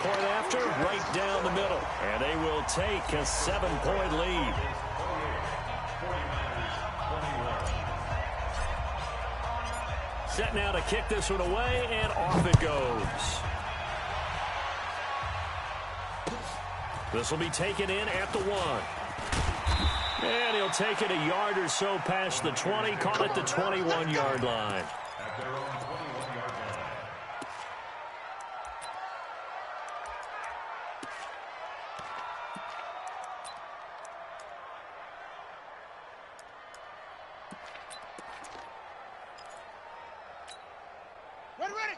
A: Point after, right down the middle. And they will take a 7-point lead. set now to kick this one away, and off it goes. This will be taken in at the 1. And he'll take it a yard or so past the 20, call it the 21-yard line.
C: At their own 21-yard line.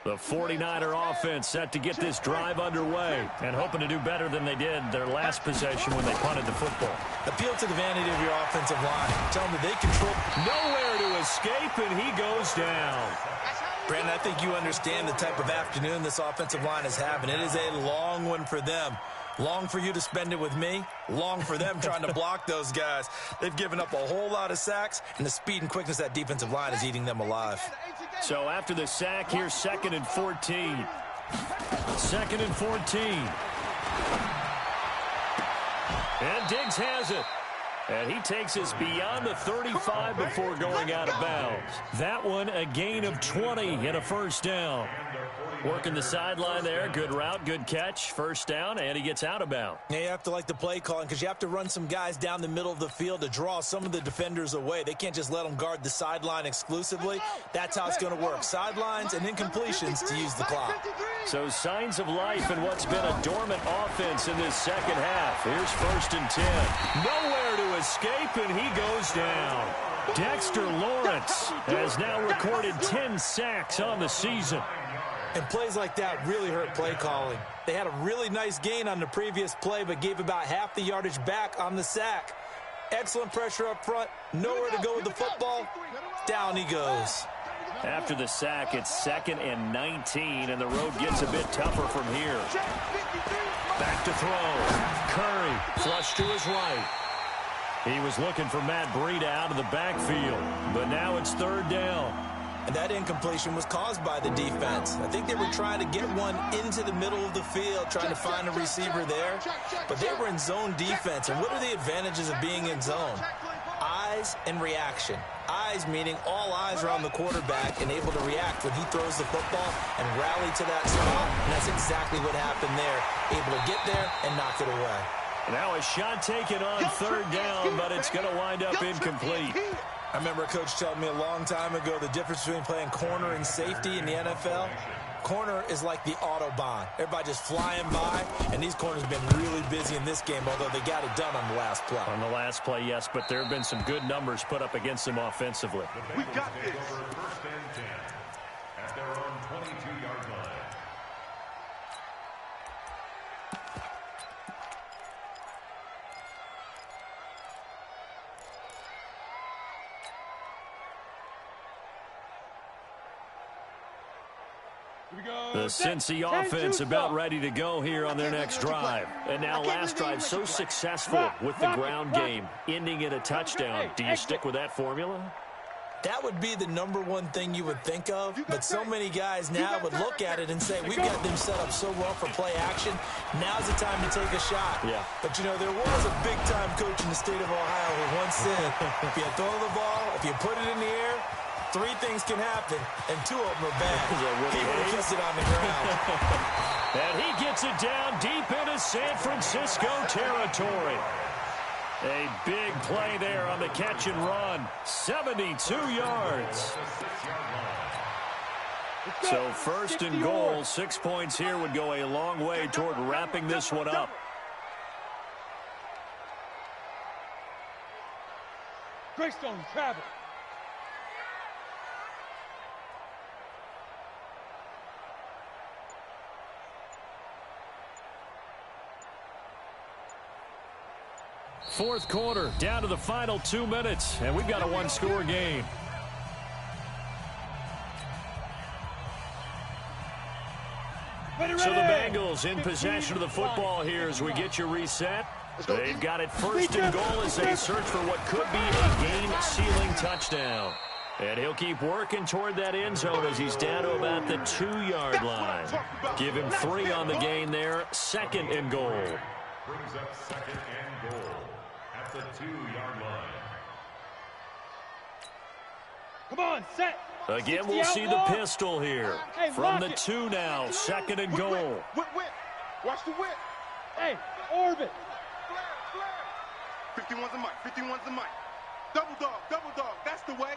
A: The 49er offense set to get this drive underway and hoping to do better than they did their last possession when they punted the football.
D: Appeal to the vanity of your offensive line. Tell them that they control.
A: Nowhere to escape, and he goes down.
D: Brandon, I think you understand the type of afternoon this offensive line is having. It is a long one for them. Long for you to spend it with me. Long for them trying to block those guys. They've given up a whole lot of sacks, and the speed and quickness of that defensive line is eating them alive.
A: So after the sack, here's 2nd and 14. 2nd and 14. And Diggs has it. And he takes us beyond the 35 before going out of bounds. That one, a gain of 20 and a first down. Working the sideline there. Good route, good catch. First down, and he gets out of bounds.
D: Yeah, you have to like the play calling because you have to run some guys down the middle of the field to draw some of the defenders away. They can't just let them guard the sideline exclusively. That's how it's going to work. Sidelines and incompletions to use the clock.
A: So signs of life in what's been a dormant offense in this second half. Here's 1st and 10. Nowhere to escape, and he goes down. Dexter Lawrence has now recorded 10 sacks on the season.
D: And plays like that really hurt play calling. They had a really nice gain on the previous play, but gave about half the yardage back on the sack. Excellent pressure up front. Nowhere to go with the football. Down he goes.
A: After the sack, it's 2nd and 19, and the road gets a bit tougher from here. Back to throw. Curry, flush to his right. He was looking for Matt Breida out of the backfield, but now it's 3rd down.
D: And that incompletion was caused by the defense. I think they were trying to get one into the middle of the field, trying to find a receiver there. But they were in zone defense. And what are the advantages of being in zone? Eyes and reaction. Eyes meaning all eyes are on the quarterback and able to react when he throws the football and rally to that spot. And that's exactly what happened there. Able to get there and knock it away.
A: Now a shot taken on 3rd down, but it's going to wind up incomplete.
D: I remember a coach telling me a long time ago the difference between playing corner and safety in the NFL. Corner is like the Autobahn. Everybody just flying by, and these corners have been really busy in this game, although they got it done on the last play.
A: On the last play, yes, but there have been some good numbers put up against them offensively.
B: We got this.
C: 1st and 10 at their own 22-yard line.
A: The Cincy offense about ready to go here on their next drive. And now last drive so successful with the ground game, ending in a touchdown. Do you stick with that formula?
D: That would be the #1 thing you would think of, but so many guys now would look at it and say, we've got them set up so well for play action, now's the time to take a shot.
A: Yeah.
D: But, you know, there was a big-time coach in the state of Ohio who once said, if you throw the ball, if you put it in the air, 3 things can happen, and 2 of them are bad. He would have kept it on the ground.
A: And he gets it down deep into San Francisco territory. A big play there on the catch and run. 72 yards. So 1st and goal, 6 points here would go a long way toward wrapping this one up.
E: Greystone travel.
A: Fourth quarter, down to the final 2 minutes, and we've got a 1-score game. So the Bengals in possession of the football here as we get you reset. They've got it 1st and goal as they search for what could be a game-sealing touchdown. And he'll keep working toward that end zone as he's down to about the 2-yard line. Give him 3 on the gain there, 2nd and goal.
C: Brings up 2nd and goal at the 2-yard line.
E: Come on, set.
A: Again, we'll see the pistol here. From the 2 now, 2nd and goal.
B: Whip. Watch the whip.
E: Hey, orbit.
B: Flare. 51's the mic. 51's the mic. Double dog. That's the way.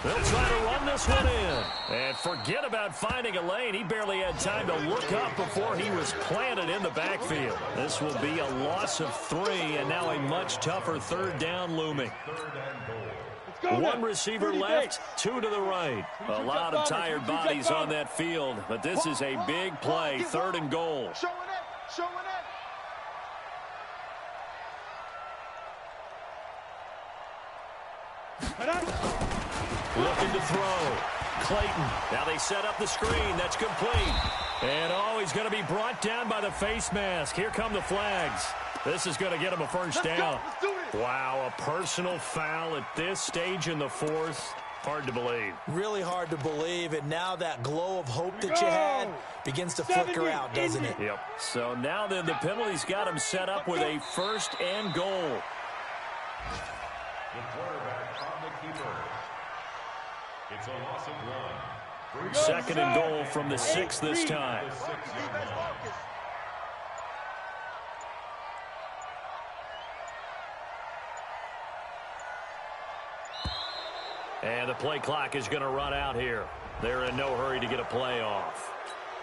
A: They'll try to run this one in. And forget about finding a lane. He barely had time to look up before he was planted in the backfield. This will be a loss of 3, and now a much tougher 3rd down looming. One receiver left, 2 to the right. A lot of tired bodies on that field, but this is a big play, 3rd and goal.
B: Showing it.
A: Looking to throw. Clayton. Now they set up the screen. That's complete. And, he's going to be brought down by the face mask. Here come the flags. This is going to get him a first down.
B: Let's do it.
A: Wow, a personal foul at this stage in the 4th. Hard to believe.
D: Really hard to believe, and now that glow of hope that you had begins to flicker out, doesn't it?
A: Yep. So now then the penalty's got him set up with a 1st and goal.
C: The quarterback from the keeper. It's a loss of 1.
A: 2nd and goal from the 6 this time.
C: The 6-yard line.
A: And the play clock is going to run out here. They're in no hurry to get a play off.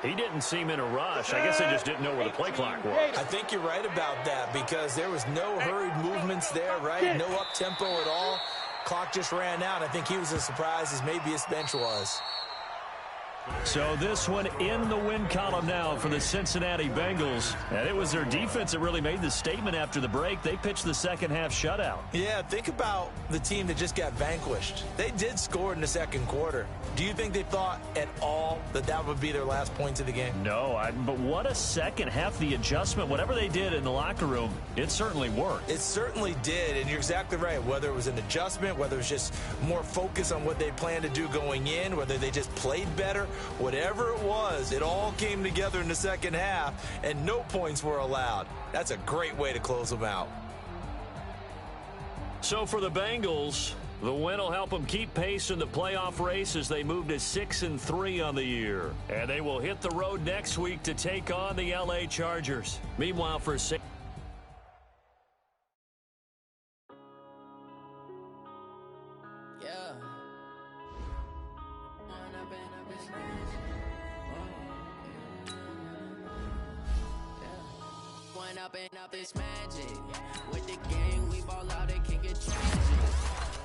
A: He didn't seem in a rush. I guess they just didn't know where the play clock was.
D: I think you're right about that because there was no hurried movements there, right? No up-tempo at all. Clock just ran out. I think he was as surprised as maybe his bench was.
A: So this one in the win column now for the Cincinnati Bengals. And it was their defense that really made the statement after the break. They pitched the second half shutout.
D: Yeah, think about the team that just got vanquished. They did score in the 2nd quarter. Do you think they thought at all that that would be their last points of the game?
A: No, but what a second half. The adjustment, whatever they did in the locker room, it certainly worked.
D: It certainly did, and you're exactly right. Whether it was an adjustment, whether it was just more focus on what they planned to do going in, whether they just played better, whatever it was, it all came together in the 2nd half, and no points were allowed. That's a great way to close them out.
A: So for the Bengals, the win will help them keep pace in the playoff race as they move to 6-3 on the year. And they will hit the road next week to take on the LA Chargers. Meanwhile, for
F: up this magic. With the gang, we ball out, it can get tragic.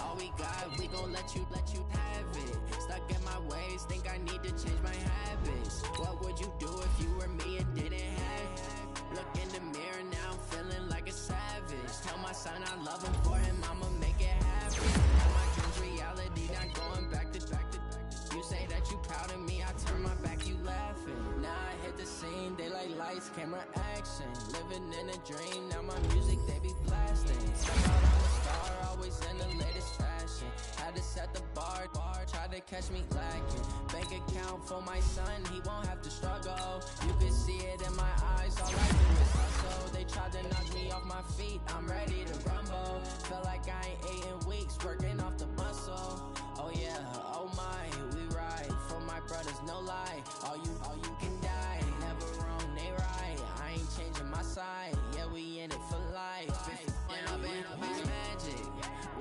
F: All we got, we gon' let you have it. Stuck in my ways, think I need to change my habits. What would you do if you were me and didn't have it? Look in the mirror, now I'm feeling like a savage. Tell my son I love him, for him I'ma make it happen. Now my dreams reality, not going back to. You say that you proud of me, I turn my back, you laughing. Now I hit the scene, daylight lights, camera action. Living in a dream, now my music, they be blasting. Step out, I'm a star, always in the latest fashion. Had to set the bar, try to catch me lacking. Bank account for my son, he won't have to struggle. You can see it in my eyes, all I do is hustle. They tried to knock me off my feet, I'm ready to rumble. Feel like I ain't ate in weeks, working off the muscle. Oh yeah, oh my, we ride for my brothers, no lie. All you can die, never wrong, they right. I ain't changing my side, yeah, we in it for life. When up is magic,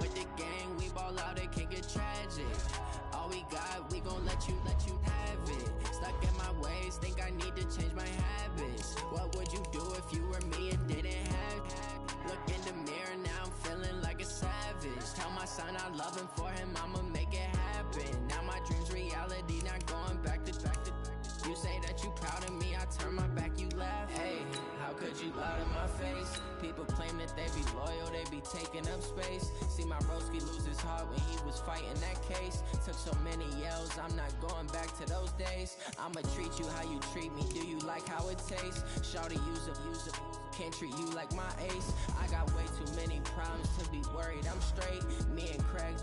F: with the gang, we ball out, it can get tragic. All we got, we gon' let you have it. Stuck in my ways, think I need to change my habits. What would you do if you were me and didn't have it? Look in the mirror, now I'm feeling like a savage. Tell my son I love him, for him I'ma make it happen. Now my dreams reality, not going back to. You say that you proud of me, I turn my back, you laugh. Hey, how could you lie to my face? People claim that they be loyal, they be taking up space. See my broski lose his heart when he was fighting that case. Took so many yells, I'm not going back to those days. I'ma treat you how you treat me, do you like how it tastes? Shawty, use up, can't treat you like my ace. I got way too many problems to be worried, I'm straight. Me and Craig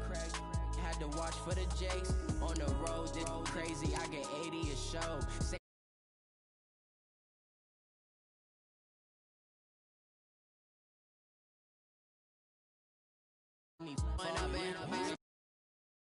F: had to watch for the Jakes. On the road, did crazy, I get 80 a show. me.